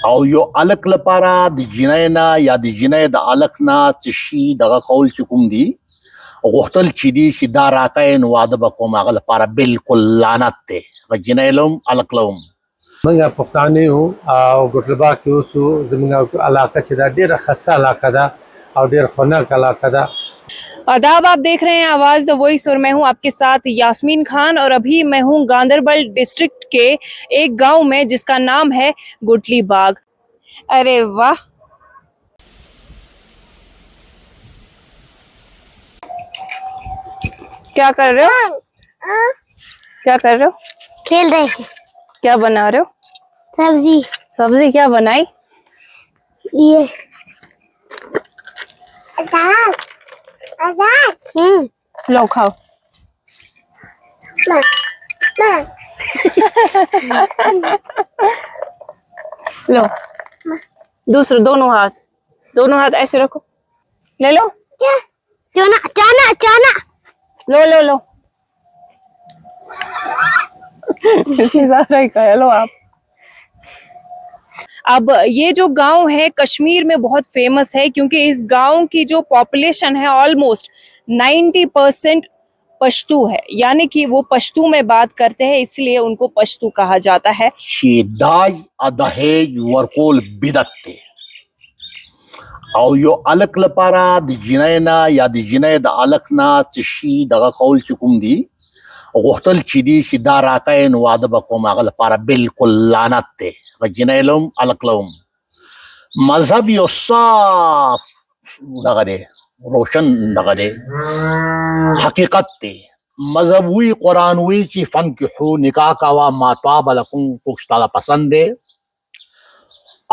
او you الک لپاره د جنۍ نه یا د جنۍ د الک نه څه شي دغه کول چې کوم دي غوښتل چې دي چې دا راکای نو واده به کوم هغه لپاره بالکل لعنت دی هغه جنۍ لهم الک لهم. منګه پښتانه یو او ګټلبا کې اوسو زموږ علاقه چې دا ډیره خسته علاقه ده او ډیر خنک علاقه ده. آداب، آپ دیکھ رہے ہیں آواز دا وائس اور میں ہوں آپ کے ساتھ یاسمین خان، اور ابھی میں ہوں گاندربل ڈسٹرکٹ کے ایک گاؤں میں جس کا نام ہے گٹلی باغ. ارے واہ، کیا کر رہے ہو؟ کیا کر رہے ہو؟ کھیل رہے ہیں. کیا بنا رہے ہو؟ سبزی. سبزی کیا بنائی؟ یہ آزاد آزاد. لو کھاؤ. لو دوسرے دونوں ہاتھ ایسے رکھو. لے لو. چنا چنا چنا. لو لو لو. اس نے زیادہ ہی کہا. لو آپ. اب یہ جو گاؤں ہے کشمیر میں بہت فیمس ہے کیونکہ اس گاؤں کی جو پاپولیشن ہے آلموسٹ 90% پشتو ہے، یعنی کہ وہ پشتو میں بات کرتے ہیں، اس لیے ان کو پشتو کہا جاتا ہے. چې دای دهیج ورکول بدعت دی او یو الک لپاره د جنۍ نه یا د جنۍ د الک نه څه شي دغه کول چې کوم دي غوښتل چې دي چې دا راکای نو واده به کوم هغه لپاره بالکل لعنت دی هغه جنۍ لهم الک لهم. مذهب یو صاف دغه دی، روشن دغه دی، حقیقت دی. مذهب وی قرآن وی چې فنکحو نکاح کوا ما طاب لکم کوک ستاله پسند دی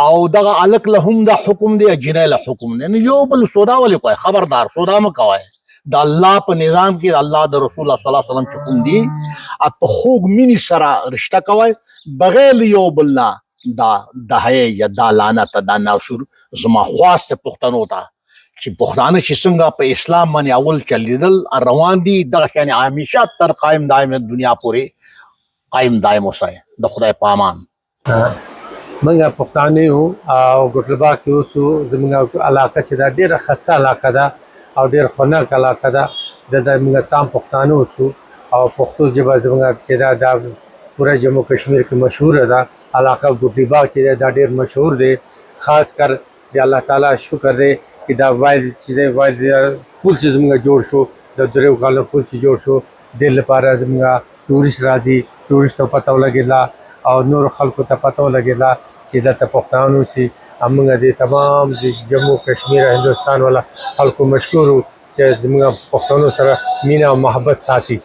او دغه الک لهم دا حکم دی جنۍ له حکم دی. یو بل سودا ولې کوي؟ خبردار سودا مه کوئ. د الله په نظام کې د الله د رسول الله صلی الله علیه وسلم چې کوم دي په خوږ مینې سره رشته کوئ بغیر یو بل نه. دا دهیج یا دا لعنت دا ناشور زما خواست پښتنو ته چې پښتانه چې څنګه په اسلام باندې اول چلیدل روان دي دغه شان همیشه تر قائم دائم دنیا پورې قائم دائم اوسئ د خدای په امان. منګه پښتانه یو او ګټلبا کې اوسو زموږ علاقه چې دا ډیره خسته علاقه ده او ډیر خنک علاقه ده. د زموږ تام پښتانه اوسو او پښتو ژبه زموږ چې دا پورا جموں کشمیر کې مشهور ده. علاقه ګټلی باغ چې دا ډیر مشهور دی، خاص کر دی الله تعالی شکر دی چې دا وایل چې دی وایل پول چې زموږ جوړ شو د دریو کالو پول چې جوړ شو د لپاره زموږ ټورست راځي، ټورست ته پته ولګېدله او نور خلکو ته پته ولګېدله چې دلته پښتانه اوسي. موږ د تمام د جموں کشمیر هندوستان والا خلکو مشکور چې زموږ پښتنو سره مینه او محبت ساتي.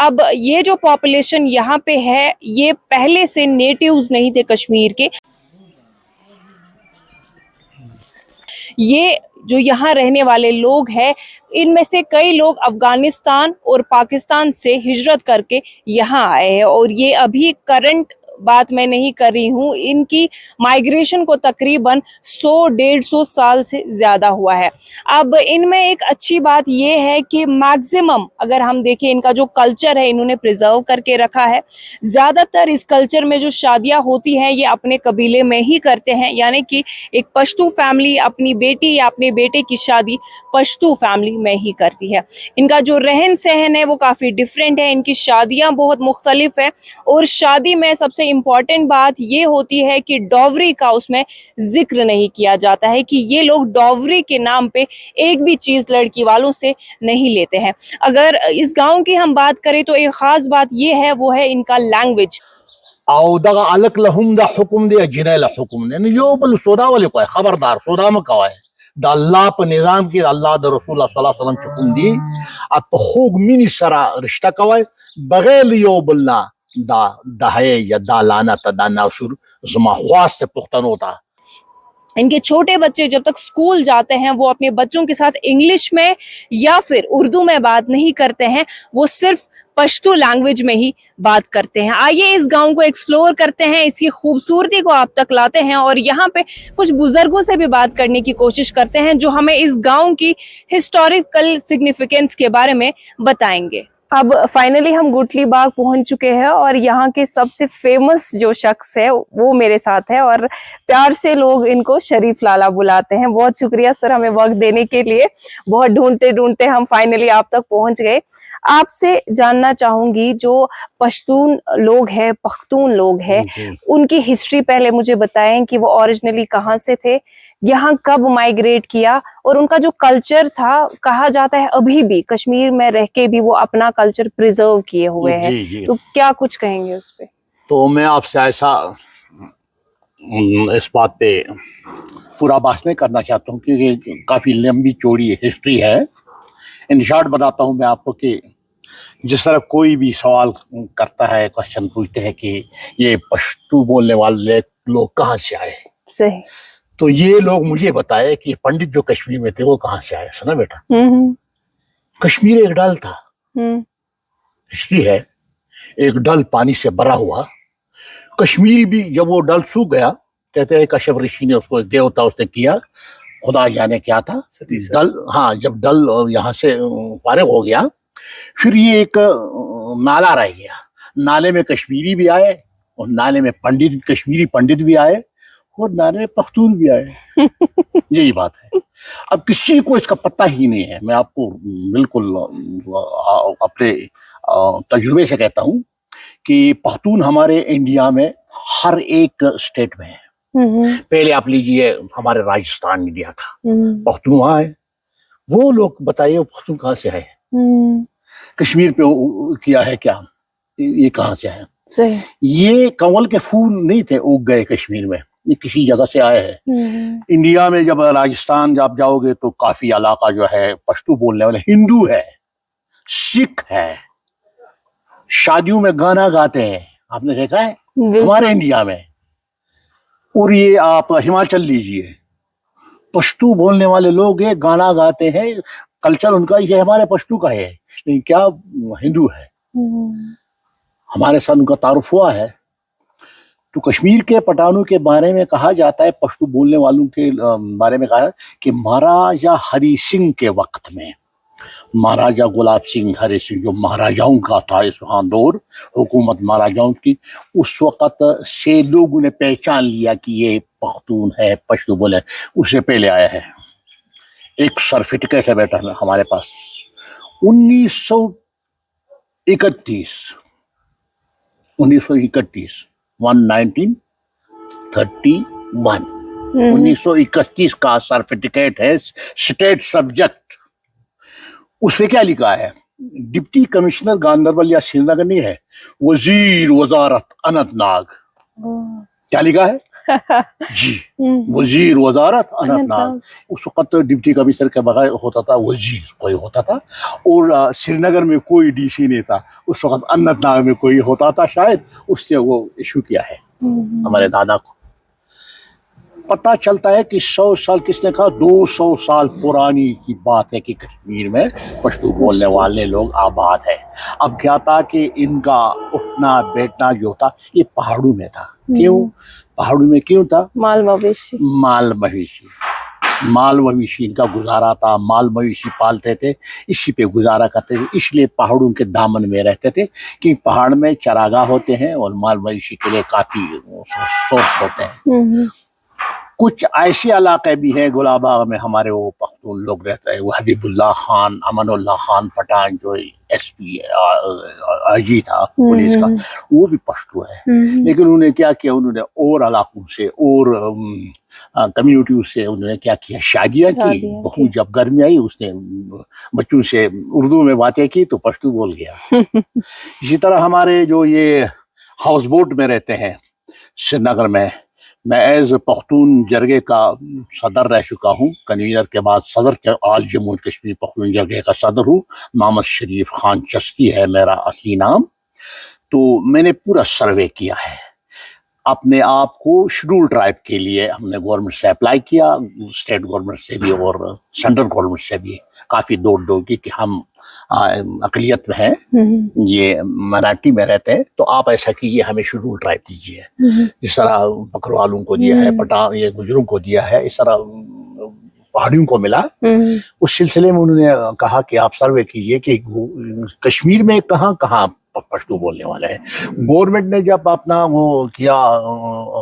اب یہ جو پاپولیشن یہاں پہ ہے یہ پہلے سے نیٹیوز نہیں تھے کشمیر کے. یہ جو یہاں رہنے والے لوگ ہیں ان میں سے کئی لوگ افغانستان اور پاکستان سے ہجرت کر کے یہاں آئے ہیں، اور یہ ابھی کرنٹ بات میں نہیں کر رہی ہوں، ان کی مائیگریشن کو تقریباً 100-150 سال سے زیادہ ہوا ہے. اب ان میں ایک اچھی بات یہ ہے کہ میکزیمم اگر ہم دیکھیں ان کا جو کلچر ہے انہوں نے پریزرو کر کے رکھا ہے. زیادہ تر اس کلچر میں جو شادیاں ہوتی ہیں یہ اپنے قبیلے میں ہی کرتے ہیں، یعنی کہ ایک پشتو فیملی اپنی بیٹی یا اپنے بیٹے کی شادی پشتو فیملی میں ہی کرتی ہے. ان کا جو رہن سہن ہے وہ کافی ڈیفرنٹ ہے، ان کی شادیاں بہت مختلف ہیں، اور شادی میں سب سے امپورٹنٹ بات یہ ہوتی ہے کہ ڈاوری کا اس میں ذکر نہیں کیا جاتا ہے کہ یہ لوگ ڈاوری کے نام پہ ایک بھی چیز لڑکی والوں سے نہیں لیتے ہیں. اگر اس گاؤں کی ہم بات کریں تو ایک خاص بات یہ ہے وہ ہے ان کا لینگویج. او دغه الک لهم دا حکم دی جنۍ له حکم دی. یو بل سودا ولې کوي؟ خبردار سودا مه کوئ. د الله په نظام کې د الله د رسول الله صلی الله علیه وسلم چې کوم دي په خوږ مینې سره رشته کوئ بغیر یو بل نه. دا دهیج یا دا لعنت دا ناشور زما خواست پښتنو ته. ان کے چھوٹے بچے جب تک اسکول جاتے ہیں وہ اپنے بچوں کے ساتھ انگلش میں یا پھر اردو میں بات نہیں کرتے ہیں، وہ صرف پشتو لینگویج میں ہی بات کرتے ہیں. آئیے اس گاؤں کو ایکسپلور کرتے ہیں، اس کی خوبصورتی کو آپ تک لاتے ہیں اور یہاں پہ کچھ بزرگوں سے بھی بات کرنے کی کوشش کرتے ہیں جو ہمیں اس گاؤں کی ہسٹوریکل سگنیفیکینس کے بارے میں بتائیں گے. अब फाइनली हम गुटली बाग पहुंच चुके हैं और यहाँ के सबसे फेमस जो शख्स है वो मेरे साथ है और प्यार से लोग इनको शरीफ लाला बुलाते हैं। बहुत शुक्रिया सर हमें वक्त देने के लिए। बहुत ढूंढते ढूंढते हम फाइनली आप तक पहुंच गए। आपसे जानना चाहूंगी जो पश्तून लोग हैं, पख्तून लोग हैं, उनकी हिस्ट्री पहले मुझे बताएं कि वो ओरिजिनली कहाँ से थे, यहाँ कब माइग्रेट किया और उनका जो कल्चर था, कहा जाता है अभी भी कश्मीर में रह के भी वो अपना कल्चर प्रिजर्व किए हुए हैं। जी, जी। तो क्या कुछ कहेंगे उस पे? तो मैं आपसे ऐसा इस बात पे पूरा बहस नहीं करना चाहता हूँ क्योंकि काफ़ी लंबी चौड़ी हिस्ट्री है। इन शॉर्ट बताता हूँ मैं आपको कि जिस तरह कोई भी सवाल करता है, क्वेश्चन पूछते हैं कि ये पश्तू बोलने वाले लोग कहाँ से आए, सही। तो ये लोग मुझे बताए कि पंडित जो कश्मीर में थे वो कहाँ से आए। सुना बेटा, कश्मीर एक डल था, हिस्ट्री है, एक डल पानी से भरा हुआ। कश्मीर भी जब वो डल सूख गया, कहते हैं कश्यप ऋषि ने उसको एक देवता उसने किया, खुदा जाने क्या था डल। हाँ, जब डल यहाँ से फारिग हो गया, फिर ये एक नाला रह गया। नाले में कश्मीरी भी आए और नाले में पंडित, कश्मीरी पंडित भी आए और नाले में पख्तून भी आए। यही बात है। अब किसी को इसका पता ही नहीं है। मैं आपको बिल्कुल अपने तजुर्बे से कहता हूँ कि पख्तून हमारे इंडिया में हर एक स्टेट में है। पहले आप लीजिए हमारे राजस्थान इंडिया का, पख्तून वहाँ है। वो लोग बताइए पख्तून कहाँ से आए, कश्मीर पे किया है क्या, ये कहाँ से है? सही। ये कंवल के फूल नहीं थे उग गए कश्मीर में, ये किसी जगह से आए हैं। इंडिया में जब राजस्थान जब जाओगे तो काफी इलाका जो है पश्तू बोलने वाले हिंदू है, सिख है, शादियों में गाना गाते हैं, आपने देखा है हमारे इंडिया में। और ये आप हिमाचल लीजिए, पश्तू बोलने वाले लोग ये गाना गाते हैं, कल्चर उनका ये हमारे पश्तू का है, लेकिन क्या हिंदू है। हमारे साथ उनका तारुफ हुआ है। तो कश्मीर के पठानों के बारे में कहा जाता है, पश्तू बोलने वालों के बारे में कहा कि महाराजा हरि सिंह के वक्त में, महाराजा गुलाब सिंह हरि सिंह जो महाराजाओं का था इस वहाँ दौर, हुकूमत महाराजाओं की, उस वक्त से लोगों ने पहचान लिया कि ये पख्तून है, पश्तू बोले। उससे पहले आया है, एक सर्टिफिकेट है बेटा हमारे पास, 1931 1931 का सर्टिफिकेट है, स्टेट सब्जेक्ट। उसमें क्या लिखा है, डिप्टी कमिश्नर गांधरबल या श्रीनगर नहीं है, वजीर वजारत अनंतनाग। क्या लिखा है जी, वजीर वजारत अनंतनाग। उस वक्त डिप्टी कमिश्नर के बगैर होता था वजीर कोई होता था, और श्रीनगर में कोई डीसी नहीं था उस वक्त, अनंतनाग में कोई होता था शायद, उसने वो इशू किया है हमारे दादा को। पता चलता है कि 100 साल, किसने कहा 200 साल पुरानी की बात है कि कश्मीर में पश्तू बोलने वाले लोग आबाद है। अब क्या था कि इनका उठना बैठना जो था ये पहाड़ों में था। क्यों पहाड़ों में क्यों था? माल मवेशी इनका गुजारा था, माल मवेशी पालते थे, इसी पे गुजारा करते थे, इसलिए पहाड़ों के दामन में रहते थे कि पहाड़ में चरागाह होते हैं और माल मवेशी के लिए काफी सोर्स होते हैं। कुछ ऐसे इलाके भी है गुलाबाग में हमारे वो पख्तून लोग रहते हैं, वो हबीबुल्लाह खान, अमनुल्लाह खान पठान जो एसपी आईजी था पुलिस का, वो भी पश्तू है। लेकिन उन्होंने क्या किया, उन्होंने और इलाकों से और कम्युनिटी से उन्होंने क्या किया, शादियाँ की। बहू जब घर में आई उसने बच्चों से उर्दू में बातें की तो पश्तू बोल गया। इसी तरह हमारे जो ये हाउस बोट में रहते हैं श्रीनगर में, मैं एज पख्तून जरगे का सदर रह चुका हूँ, कन्वीनर के बाद सदर के, आल जम्मू कश्मीर पख्तून जरगे का सदर हूँ। मोहम्मद शरीफ खान चश्ती है मेरा असली नाम। तो मैंने पूरा सर्वे किया है अपने आप को शेड्यूल ट्राइब के लिए। हमने गवर्नमेंट से अप्लाई किया, स्टेट गवर्नमेंट से भी और सेंट्रल गवर्नमेंट से भी काफ़ी दौड़ की कि हम अकलियत में हैं, ये मराठी में रहते हैं, तो आप ऐसा कीजिए, हमें शेड्यूल ट्राइब दीजिए। जिस तरह बकरवालों को दिया है, पठान ये गुजरों को दिया है, इस तरह पहाड़ियों को मिला। उस सिलसिले में उन्होंने कहा कि आप सर्वे कीजिए कि कश्मीर में कहाँ कहाँ पश्तो बोलने वाले हैं। गवर्नमेंट ने जब अपना वो किया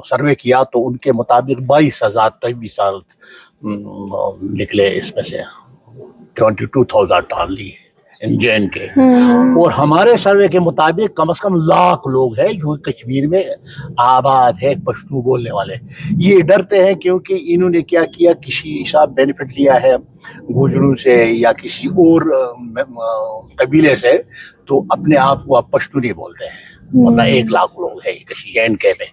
सर्वे किया तो उनके मुताबिक 22,000 निकले, इसमें से 22,000 डाल लिए इंजन के। और हमारे सर्वे के मुताबिक कम से कम लाख लोग हैं जो कश्मीर में आबाद है पश्तो बोलने वाले। ये डरते हैं क्योंकि इन्होंने क्या किया, किसी साहब बेनिफिट लिया है गुजरों से या किसी और कबीले से, तो अपने आप को आप पश्तो नहीं बोलते हैं, वरना 1 लाख लोग हैं किसी JNK में।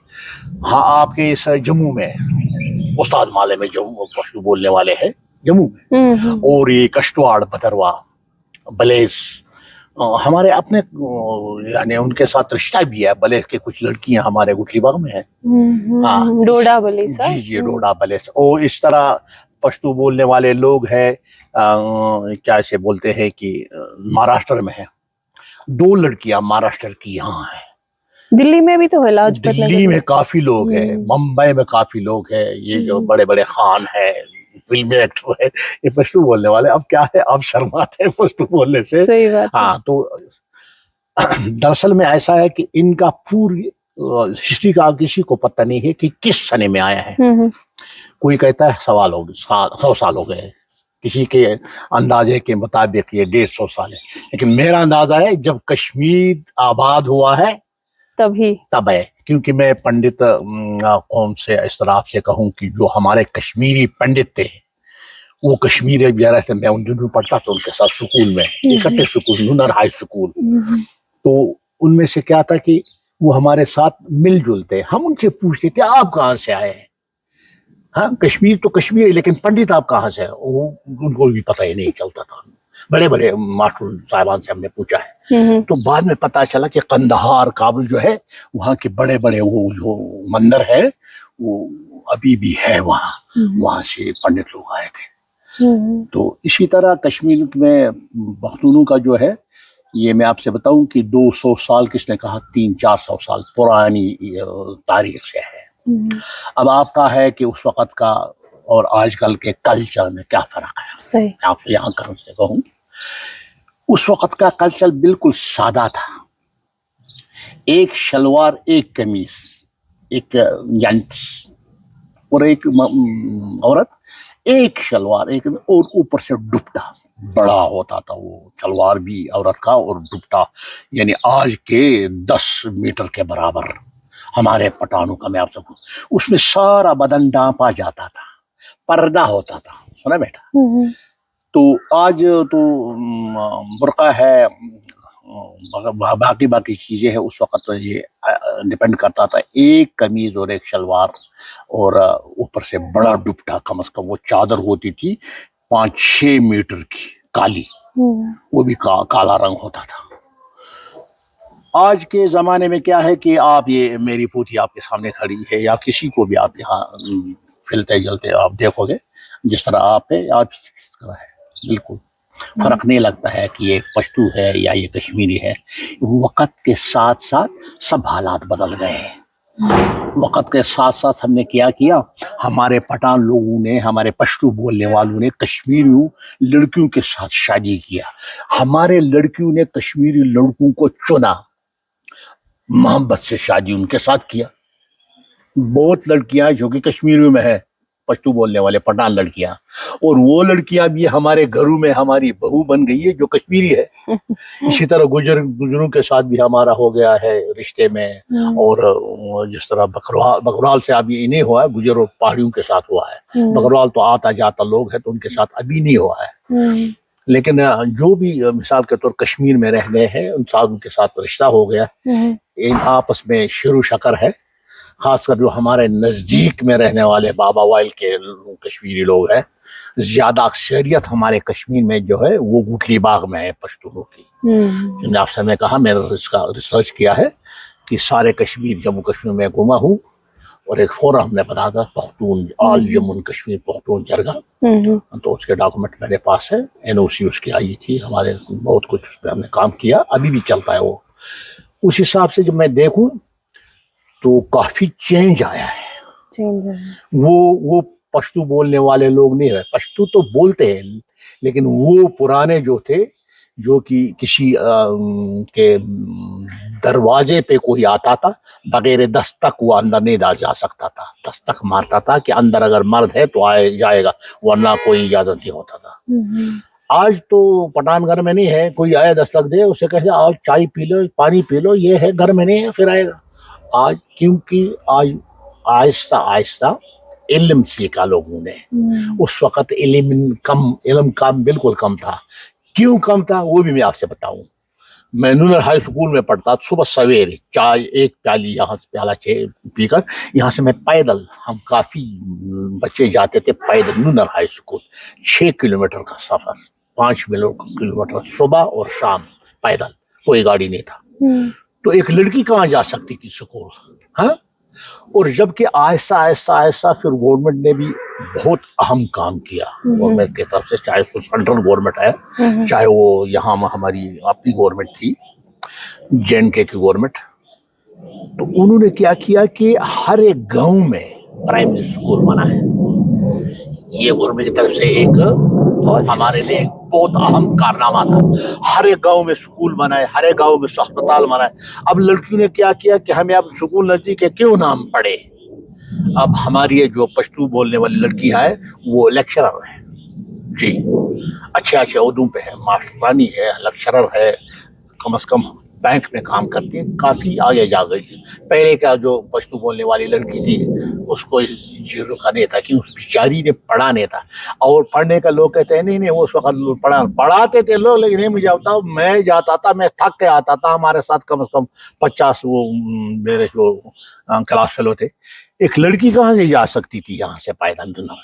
हाँ, आपके इस जम्मू में उस्ताद माले में जो पश्तो बोलने वाले हैं जम्मू में, और ये कश्तवाड़, भदरवा, बलेस, हमारे अपने यानी उनके साथ रिश्ता भी है। बलेस के कुछ लड़कियां हमारे गुटलीबाग में है। हाँ, डोडा बलेस। जी, डोडा बलेस। और इस तरह पश्तो बोलने वाले लोग हैं, क्या इसे बोलते हैं कि महाराष्ट्र में है। 2 लड़कियां महाराष्ट्र की यहाँ है। दिल्ली में भी तो है, लाजपत नगर दिल्ली में काफी लोग हैं, मुंबई में काफी लोग हैं। ये जो बड़े बड़े खान है, फिल्मी एक्टर है, ये पश्तो बोलने वाले। अब क्या है, आप शर्माते हैं पश्तो बोलने से। सही बात। हाँ, तो दरअसल में ऐसा है कि इनका पूरी हिस्ट्री का किसी को पता नहीं है कि किस सने में आया है। कोई कहता है 100 साल हो गए, किसी के अंदाजे के मुताबिक ये 150 साल है, लेकिन मेरा अंदाजा है जब कश्मीर आबाद हुआ है तब है। क्योंकि मैं पंडित कौन से इस तरह आपसे कहूँ कि जो हमारे कश्मीरी पंडित थे वो कश्मीर में जा रहे थे, मैं उन दिनों पढ़ता था उनके साथ स्कूल में, इकट्ठे स्कूल, नूनर हाई स्कूल। तो उनमें से क्या था कि वो हमारे साथ मिलजुल थे। हम उनसे पूछते थे आप कहाँ से आए हैं। हाँ, कश्मीर तो कश्मीर है, लेकिन पंडित आप कहाँ से है वो उनको भी पता ही नहीं चलता था। बड़े बड़े मास्टर साहिबान से हमने पूछा है, तो बाद में पता चला कि कंदहार, काबुल जो है, वहाँ के बड़े बड़े वो जो मंदिर है वो अभी भी है वहाँ से पंडित लोग आए थे। तो इसी तरह कश्मीर में पख्तूनों का जो है, ये मैं आपसे बताऊं कि 200 साल, किसने कहा 300-400 साल पुरानी तारीख से है। अब आपका है कि उस वक़्त का और आजकल के कल्चर में क्या फर्क है। सही। आपसे यहाँ कर से कहूँ, उस वक़्त का कल्चर बिल्कुल सादा था। एक शलवार, एक कमीज, एक जेंट्स और एक औरत, एक शलवार, एक और ऊपर से दुपट्टा बड़ा होता था। वो शलवार भी औरत का और दुपट्टा यानी आज के 10 मीटर के बराबर हमारे पठानों का, मैं आपसे कहूँ उसमें सारा बदन ढांपा जाता था, पर्दा होता था। सुना बेटा? तो आज तो बुर्का है, बाकी चीजें हैं। उस वक्त तो ये डिपेंड करता था एक कमीज और एक शलवार और ऊपर से बड़ा दुपट्टा, कम से कम वो चादर होती थी 5-6 मीटर की काली, वो भी काला रंग होता था। आज के ज़माने में क्या है कि आप, ये मेरी पोती आपके सामने खड़ी है या किसी को भी आप यहाँ फिलते जलते आप देखोगे, जिस तरह आप है आप इस तरह है, बिल्कुल फर्क नहीं लगता है कि ये पश्तो है या ये कश्मीरी है। वक़्त के साथ साथ सब हालात बदल गए हैं। वक़्त के साथ साथ हमने क्या किया, हमारे पठान लोगों ने, हमारे पश्तो बोलने वालों ने कश्मीरी लड़कियों के साथ शादी किया। हमारे लड़कियों ने कश्मीरी लड़कों को चुना, मोहब्बत से शादी उनके साथ किया। बहुत लड़कियां जो कि कश्मीर में है, पश्तो बोलने वाले पठान लड़कियां, और वो लड़कियां भी हमारे घरों में हमारी बहू बन गई है जो कश्मीरी है। इसी तरह गुजरों के साथ भी हमारा हो गया है रिश्ते में। और जिस तरह बकरवाल से अभी नहीं हुआ है, गुजर और पहाड़ियों के साथ हुआ है। बकरवाल तो आता जाता लोग है, तो उनके साथ अभी नहीं हुआ है। लेकिन जो भी मिसाल के तौर कश्मीर में रह गए हैं उन साथ उनके साथ रिश्ता हो गया। इन आपस में शुरू शकर है। खासकर जो हमारे नजदीक में रहने वाले बाबा वाइल के कश्मीरी लोग हैं, ज्यादा अक्सरियत हमारे कश्मीर में जो है वो गुठली बाग में है पश्तूनों की। जिन्हें आपसे मैं कहा, मैंने इसका रिसर्च किया है कि सारे कश्मीर, जम्मू कश्मीर में घूमा हूँ, और एक फोरम हमने बना था पख्तून, ऑल जम्मू एंड कश्मीर पख्तून जरगा, तो उसके डॉक्यूमेंट मेरे पास है। NOC उसकी आई थी, हमारे बहुत कुछ उस पर हमने काम किया, अभी भी चलता है वो। उस हिसाब से जब मैं देखूं तो काफी चेंज आया है। वो پشتو بولنے والے لوگ نہیں رہے. پشتو تو بولتے ہیں لیکن وہ پرانے جو تھے جو کہ کسی کے دروازے پہ کوئی آتا تھا بغیر دستک وہ اندر نہیں جا سکتا تھا, دستک مارتا تھا کہ اندر اگر مرد ہے تو آئے جائے گا ورنہ کوئی اجازت نہیں ہوتا تھا. آج تو پٹھان گھر میں نہیں ہے, کوئی آئے دستک دے اسے کہتے آج چائے پی لو پانی پی لو, یہ ہے گھر میں نہیں ہے پھر آئے گا. آج کیونکہ آج آہستہ آہستہ علم سیکھا لوگوں نے. اس وقت علم کم بالکل کم تھا. کیوں کم تھا وہ بھی میں آپ سے بتاؤں. میں نونر ہائی اسکول میں پڑھتا, صبح سویرے چائے ایک پیالی یہاں سے پیالہ پی کر یہاں سے میں پیدل, ہم کافی بچے جاتے تھے پیدل نونر ہائی اسکول, 6 کلومیٹر کا سفر, 5 کلومیٹر صبح اور شام پیدل, کوئی گاڑی نہیں تھا. تو ایک لڑکی کہاں جا سکتی تھی اسکول, ہاں. اور جبکہ آہستہ آہستہ آہستہ پھر گورنمنٹ نے بھی بہت اہم کام کیا گورنمنٹ کی طرف سے, چاہے وہ سینٹرل گورنمنٹ ہے چاہے وہ یہاں ہماری اپنی گورنمنٹ تھی JNK کی گورنمنٹ. تو انہوں نے کیا کیا کہ ہر ایک گاؤں میں پرائمری اسکول بنا ہے. یہ گورنمنٹ کی طرف سے ایک ہمارے لیے بہت اہم کارنامہ تھا. ہر ایک گاؤں میں اسکول بنائے, ہر ایک گاؤں میں اسپتال بنائے. اب لڑکیوں نے کیا کیا کہ ہمیں اب اسکول نزدیک ہے کیوں نام پڑے. اب ہماری جو پشتو بولنے والی لڑکی ہے وہ لیکچرر ہے جی, اچھے عہدوں پہ ہے, ماسٹرانی ہے, لیکچرر ہے, کم از کم بینک میں کام کرتی ہے, کافی آگے جا گئی. پہلے کا جو پشتو بولنے والی لڑکی تھی اس کو اس چیزوں کا نہیں تھا کہ اس بیچاری نے پڑھا نہیں تھا. اور پڑھنے کا لوگ کہتے ہیں نہیں وہ اس وقت پڑھاتے تھے لوگ, لیکن نہیں مجھے بتاؤ میں جاتا تھا, میں تھک کے آتا تھا, ہمارے ساتھ کم از کم 50 وہ میرے جو کلاس فیلو تھے. ایک لڑکی کہاں سے جا سکتی تھی یہاں سے پیدل دنیا.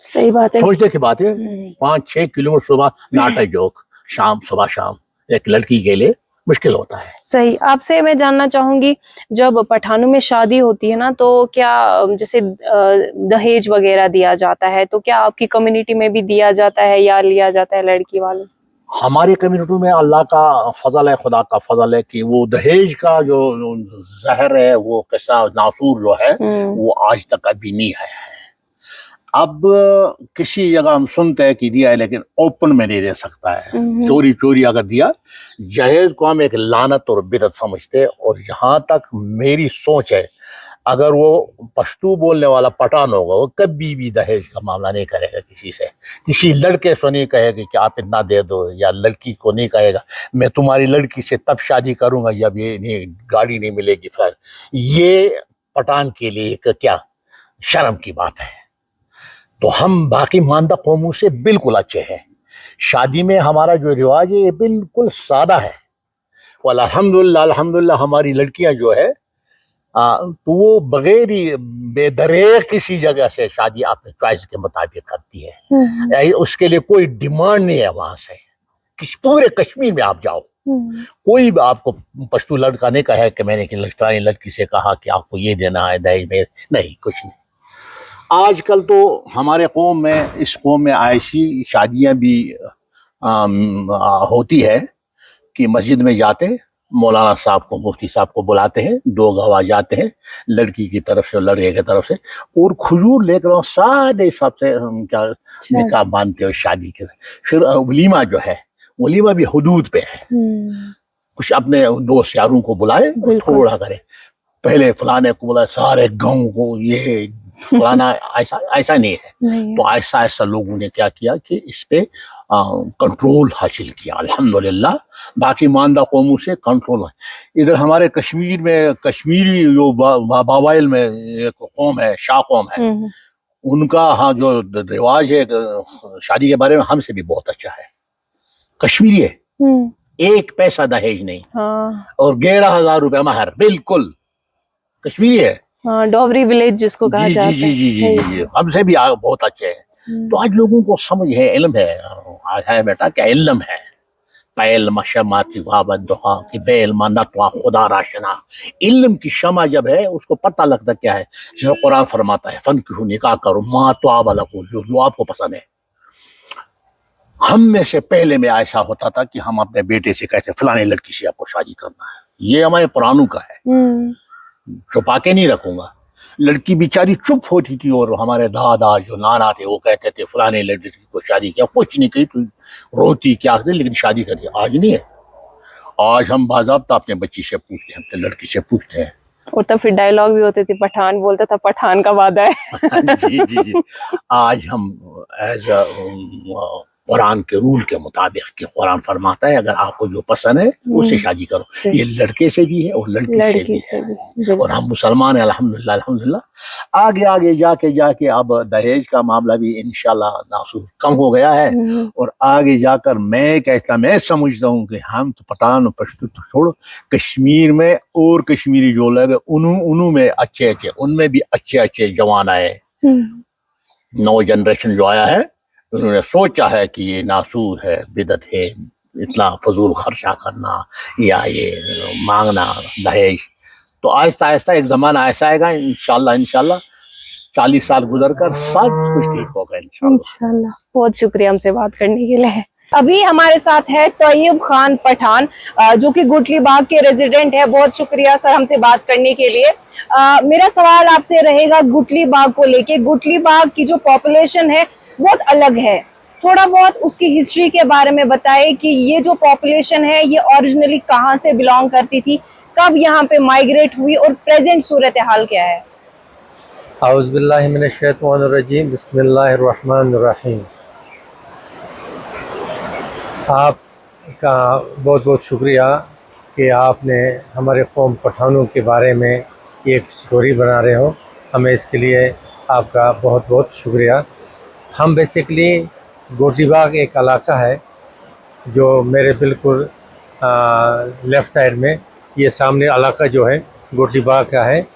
صحیح بات ہے, سوچنے کی بات ہے, 5-6 کلومیٹر صبح ناٹا جوک, شام صبح شام ایک لڑکی کے لیے مشکل ہوتا ہے. صحیح. آپ سے میں جاننا چاہوں گی جب پٹھانوں میں شادی ہوتی ہے نا تو کیا جیسے دہیج وغیرہ دیا جاتا ہے تو کیا آپ کی کمیونٹی میں بھی دیا جاتا ہے یا لیا جاتا ہے لڑکی والوں سے؟ ہماری کمیونٹی میں اللہ کا فضل ہے, خدا کا فضل ہے کہ وہ دہیج کا جو زہر ہے وہ قصہ ناصور جو ہے وہ آج تک ابھی نہیں ہے. اب کسی جگہ ہم سنتے ہیں کہ دیا ہے لیکن اوپن میں نہیں دے سکتا ہے, چوری اگر دیا. جہیز کو ہم ایک لعنت اور بدعت سمجھتے, اور یہاں تک میری سوچ ہے اگر وہ پشتو بولنے والا پٹھان ہوگا وہ کبھی بھی دہیج کا معاملہ نہیں کرے گا کسی سے, کسی لڑکے سے نہیں کہے گا کہ آپ اتنا دے دو, یا لڑکی کو نہیں کہے گا میں تمہاری لڑکی سے تب شادی کروں گا جب یہ نہیں گاڑی نہیں ملے گی. یہ پٹھان کے لیے ایک کیا شرم کی بات ہے. تو ہم باقی ماندہ قوموں سے بالکل اچھے ہیں. شادی میں ہمارا جو رواج ہے یہ بالکل سادہ ہے. الحمدللہ ہماری لڑکیاں جو ہے تو وہ بغیر ہی بے دریغ کسی جگہ سے شادی اپنے چوائس کے مطابق کرتی ہے. اس کے لیے کوئی ڈیمانڈ نہیں ہے وہاں سے. پورے کشمیر میں آپ جاؤ کوئی آپ کو پشتو لڑکا نہیں کہے کہ میں نے لڑکی سے کہا کہ آپ کو یہ دینا ہے دہیج میں, نہیں, کچھ نہیں. آج کل تو ہمارے قوم میں اس قوم میں ایسی شادیاں بھی ہوتی ہے کہ مسجد میں جاتے ہیں, مولانا صاحب کو مفتی صاحب کو بلاتے ہیں, 2 گواہ جاتے ہیں لڑکی کی طرف سے لڑکے کی طرف سے, اور کھجور لے کر سادے حساب سے کیا نکاح باندھتے ہو شادی کے. پھر ولیمہ جو ہے ولیمہ بھی حدود پہ ہے, کچھ اپنے دوست یاروں کو بلائے تھوڑا کرے, پہلے فلانے کو بلائے سارے گاؤں کو, یہ فلانا ایسا نہیں ہے. تو ایسا ایسا لوگوں نے کیا کیا کہ اس پہ کنٹرول حاصل کیا الحمدللہ. باقی ماندہ قوموں سے کنٹرول ہے. ادھر ہمارے کشمیر میں کشمیری جو بابائل میں ایک قوم ہے, شاہ قوم ہے, ان کا ہاں جو رواج ہے شادی کے بارے میں ہم سے بھی بہت اچھا ہے. کشمیری ہے, 1 پیسہ دہیج نہیں, اور 11,000 روپے مہر, بالکل کشمیری ہے. ڈوبری ولیج جس کو کہا جاتا ہے. جی ہم سے بھی بہت اچھے ہیں. تو آج لوگوں کو سمجھ ہے, علم ہے, آج ہے بیٹا کیا علم ہے. پیل مشماتی وابت دعا کی بیل نتوا خدا راشنا. علم کی شمع جب ہے اس کو پتہ لگتا کیا ہے. جو قرآن فرماتا ہے فن کی نکاح کرو ما طاب لکم, جو آپ کو پسند ہے. ہم میں سے پہلے میں ایسا ہوتا تھا کہ ہم اپنے بیٹے سے کہتے فلانے لڑکی سے آپ کو شادی کرنا ہے, یہ ہمارے پرانوں کا ہے, چھپا کے نہیں رکھوں گا. लड़की बेचारी चुप होती थी और हमारे दादा जो नाना थे वो कहते थे फलाने लड़की को शादी किया, कुछ नहीं कही, तू रोती क्या करती, लेकिन शादी कर दी। आज नहीं है, आज हम बाज़ाब्ता अपने बच्ची से पूछते हैं, अपने लड़की से पूछते हैं। और तब फिर डायलॉग भी होते थे, पठान बोलता था पठान का वादा है। जी जी जी। आज हम एज कुरान के रूल के मुताबिक कि कुरान फरमाता है अगर आपको जो पसंद है उससे शादी करो। ये लड़के से भी है और लड़की से भी है, और हम मुसलमान हैं अल्हम्दुलिल्लाह अल्हम्दुलिल्लाह। आगे आगे जाके अब दहेज का मामला भी इंशाल्लाह नासूर कम हो गया है, और आगे जाकर मैं समझता हूँ कि हम तो पठान पश्तो तो छोड़ो, कश्मीर में और कश्मीरी जो लोग उन्हों में अच्छे उनमें भी अच्छे जवान आए। नौ जनरेशन जो आया है उन्होंने सोचा है कि ये नासूर है, बिदत है, इतना फजूल खर्चा करना या ये मांगना दहेज। तो आहिस्ता आहिस्ता एक ज़माना ऐसा आएगा इंशाल्लाह 40 साल गुजर कर सब कुछ ठीक होगा इंशाल्लाह। बहुत शुक्रिया हमसे बात करने के लिए। अभी हमारे साथ है तैयब खान पठान, जो कि गुटली बाग के रेजिडेंट है। बहुत शुक्रिया सर हमसे बात करने के लिए। मेरा सवाल आपसे रहेगा गुटली बाग को लेके। गुटली बाग की जो पॉपुलेशन है बहुत अलग है, थोड़ा बहुत उसकी हिस्ट्री के बारे में बताएं कि ये जो पॉपुलेशन है ये ओरिजिनली कहाँ से बिलोंग करती थी, कब यहाँ पे माइग्रेट हुई और प्रेजेंट सूरत हाल क्या है। औज़ु बिल्लाहि मिनश शैतानिर रजीम, बिस्मिल्लाहिर रहमानिर रहीम। आपका बहुत बहुत शुक्रिया कि आपने हमारे कौम पठानों के बारे में एक स्टोरी बना रहे हो, हमें इसके लिए आपका बहुत बहुत शुक्रिया। हम बेसिकली गोटली बाग एक इलाका है जो मेरे बिल्कुल लेफ़्ट साइड में, ये सामने इलाका जो है गोटली बाग का है।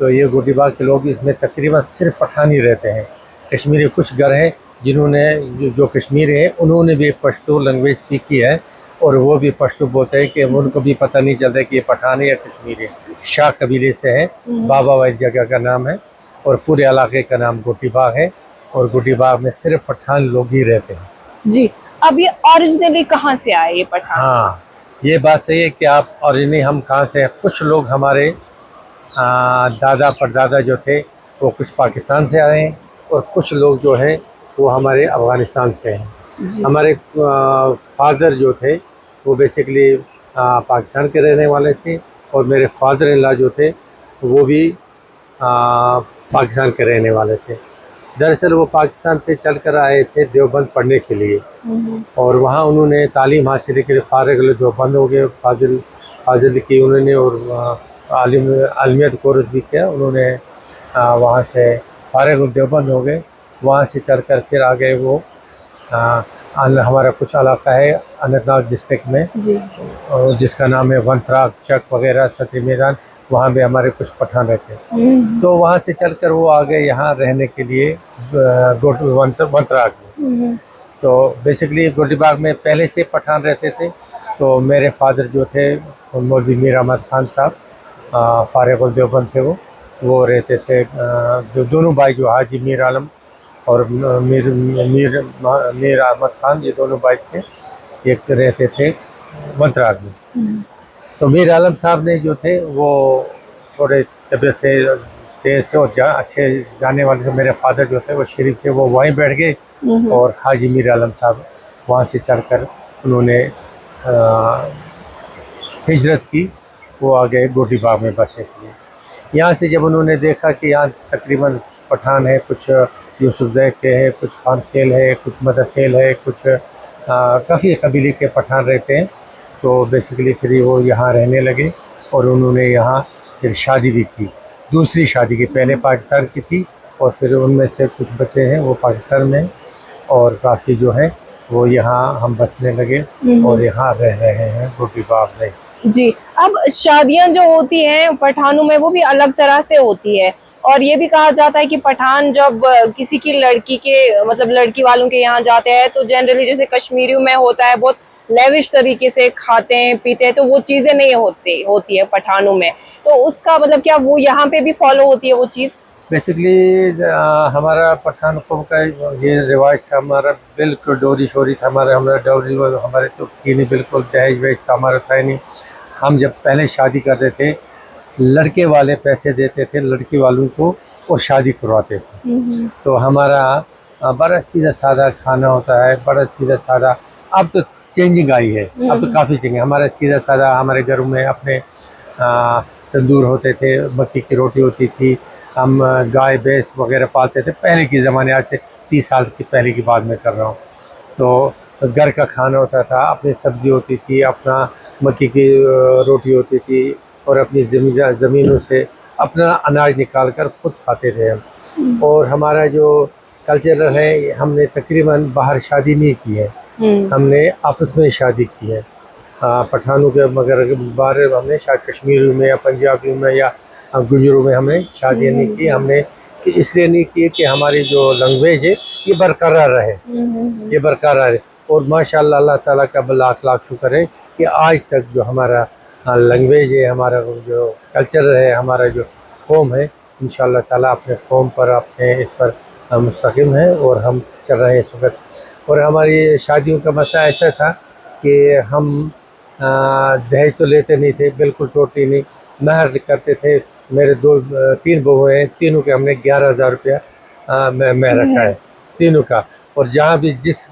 तो ये गोटली बाग के लोग इसमें तकरीबन सिर्फ पठानी रहते हैं। कश्मीरी कुछ घर हैं जिन्होंने जो कश्मीरी है उन्होंने भी पश्तो लैंग्वेज सीखी है, और वो भी पश्तो बोलते हैं कि उनको भी पता नहीं चलता कि ये पठान है या कश्मीरी है। शाह कबीले से है, बाबा वाइज जगह का नाम है, और पूरे इलाके का नाम गोटली बाग है, और गोटली बाग में सिर्फ पठान लोग ही रहते हैं। जी, अब ये ओरिजिनली कहाँ से आए ये पठान? हाँ, ये बात सही है कि आप ओरिजिनली हम कहाँ से हैं। कुछ लोग हमारे दादा परदादा जो थे वो कुछ पाकिस्तान से आए हैं, और कुछ लोग जो हैं वो हमारे अफ़गानिस्तान से हैं। हमारे फादर जो थे वो बेसिकली पाकिस्तान के रहने वाले थे, और मेरे फादर इन लॉ जो थे वो भी पाकिस्तान के रहने वाले थे। दरअसल वो पाकिस्तान से चल कर आए थे देवबंद पढ़ने के लिए, और वहाँ उन्होंने तालीम हासिल के लिए फारिग देवबंद हो गए, फाजिल की उन्होंने, और आलिमियत कोर्स भी किया उन्होंने। वहाँ से फारिग देवबंद हो गए, वहाँ से चल कर फिर आ गए वो हमारा कुछ इलाका है अनंतनाग डिस्ट्रिक्ट में और जिसका नाम है वंतराग चक वगैरह सती मैदान, वहाँ भी हमारे कुछ पठान रहते हैं। तो वहाँ से चलकर वो आ गए यहाँ रहने के लिए वंतराग में। तो बेसिकली गोटली बाग में पहले से पठान रहते थे। तो मेरे फादर जो थे मौलवी मीर अहमद खान साहब फारिग देवबंद थे, वो रहते थे। जो दोनों भाई जो हाजी मीर आलम और मीर अहमद खान, ये दोनों भाई थे, एक रहते थे वंतराग में। तो मीर आलम साहब ने जो थे वो थोड़े तबीयत से तेज़ थे और अच्छे जाने वाले थे। मेरे फादर जो थे वो शरीफ थे, वो वहीं बैठ गए, और हाजी मीर आलम साहब वहाँ से चलकर उन्होंने हिजरत की, वो आ गए गोटली बाग में बसने के लिए। यहाँ से जब उन्होंने देखा कि यहाँ तकरीबन पठान है, कुछ यूसुफ जैक के है, कुछ खान खेल है, कुछ मदद खेल है, कुछ काफ़ी कबीले के पठान रहते हैं, तो बेसिकली फिर वो यहाँ रहने लगे और उन्होंने यहाँ फिर शादी भी की। दूसरी शादी की, पहले पाकिस्तान की थी और फिर उनमें से कुछ बच्चे हैं वो पाकिस्तान में और बाकी जो है वो यहाँ हम बसने लगे और यहाँ रह रहे हैं गोटली बाग में। जी, अब शादियां जो होती हैं पठानों में वो भी अलग तरह से होती है, और ये भी कहा जाता है कि पठान जब किसी की लड़की के मतलब लड़की वालों के यहाँ जाते हैं तो जनरली जैसे कश्मीरियों में होता है बहुत लेविश तरीके से खाते हैं पीते हैं, तो वो चीजें नहीं होती है पठानों में। तो उसका मतलब क्या वो यहाँ पे भी फॉलो होती है वो चीज़? बेसिकली हमारा पठान कौम का ये रिवाज था, हमारा बिल्कुल डोरी शोरी था, हमारा डोरी हमारे तो थी नहीं, बिल्कुल दहेज वहेज का हमारा था ही नहीं। हम जब पहले शादी करते थे लड़के वाले पैसे देते थे लड़की वालों को और शादी करवाते थे। तो हमारा बड़ा सीधा साधा खाना होता है, बड़ा सीधा साधा। अब तो चेंजिंग आई है, अब तो काफ़ी चेंजिंग। हमारा सीधा साधा हमारे घरों में अपने तंदूर होते थे, मक्की की रोटी होती थी, हम गाय भैंस वगैरह पालते थे पहले के ज़माने, आज से 30 साल की पहले की बात मैं कर रहा हूँ। तो घर का खाना होता था, अपनी सब्ज़ी होती थी, अपना मक्की की रोटी होती थी, और अपनी ज़मीनों से अपना अनाज निकाल कर खुद खाते थे हम। और हमारा जो कल्चर है, हमने तकरीबन बाहर शादी नहीं की है, हमने आपस में शादी की है। पठानों के मगर बाहर हमने शायद कश्मीर में या पंजाबियों में या गुजरों में हमने शादी नहीं की। हमने इसलिए नहीं की कि हमारी जो लैंग्वेज है ये बरकरार रहे, ये बरकरार है। और माशाअल्लाह अल्लाह ताला का लाख लाख शुक्र है कि आज तक जो हमारा लैंग्वेज है, हमारा जो कल्चर है, हमारा जो कौम है, इंशाअल्लाह ताला अपने कौम पर, अपने इस पर मुस्तकिम है और हम चल रहे हैं इस वक्त। और हमारी शादियों का मसला ऐसा था कि हम दहेज तो लेते नहीं थे, बिल्कुल टोटली नहीं, महर करते थे। मेरे 3 बहू हैं, तीनों के हमने 11,000 रुपया मैं रखा है, तीनों का। और जहाँ भी जिस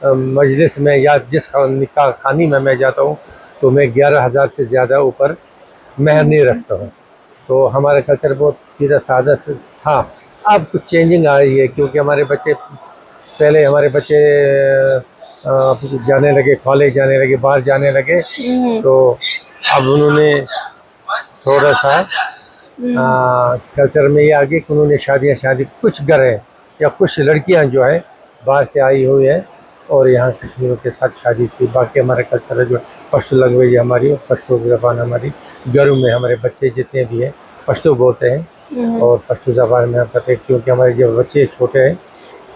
मजलिस में या जिस निकाह खानी में मैं जाता हूँ तो मैं 11,000 से ज़्यादा ऊपर महर नहीं रखता हूँ। तो हमारा कल्चर बहुत सीधा साधा से। हाँ, अब कुछ चेंजिंग आ रही है, क्योंकि हमारे बच्चे, पहले हमारे बच्चे जाने लगे, कॉलेज जाने लगे, बाहर जाने लगे, तो अब उन्होंने थोड़ा सा कल्चर में ये आगे कि उन्होंने शादी कुछ घर हैं या कुछ लड़कियां जो है बाहर से आई हुई है और यहाँ कश्मीरों के साथ शादी की। बाकी हमारा कल्चर है जो पश्तो लैंग्वेज है हमारी, पश्तो ज़बान हमारी, घरों में हमारे बच्चे जितने भी हैं पश्तो बोलते हैं और पश्तो ज़बान में हम करते हैं, क्योंकि हमारे जो बच्चे छोटे हैं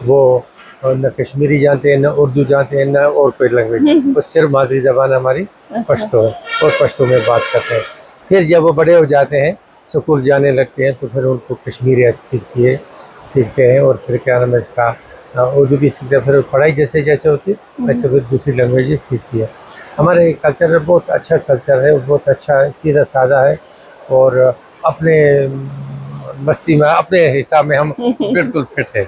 वो न कश्मीरी जानते हैं, न उर्दू जानते हैं, न और कोई लैंग्वेज, वो सिर्फ मादरी ज़बान हमारी पश्तो है और पश्तो में बात करते हैं। फिर जब वो बड़े हो जाते हैं, स्कूल जाने लगते हैं, तो फिर उनको कश्मीरी सीखते हैं और फिर क्या नाम है इसका उर्दू भी सीखते हैं। फिर पढ़ाई जैसे जैसे होती है वैसे फिर दूसरी लैंग्वेज सीखती है। हमारे कल्चर बहुत अच्छा कल्चर है, बहुत अच्छा है, सीधा साधा है और अपने मस्ती में, अपने हिसाब में हम बिल्कुल फिट है।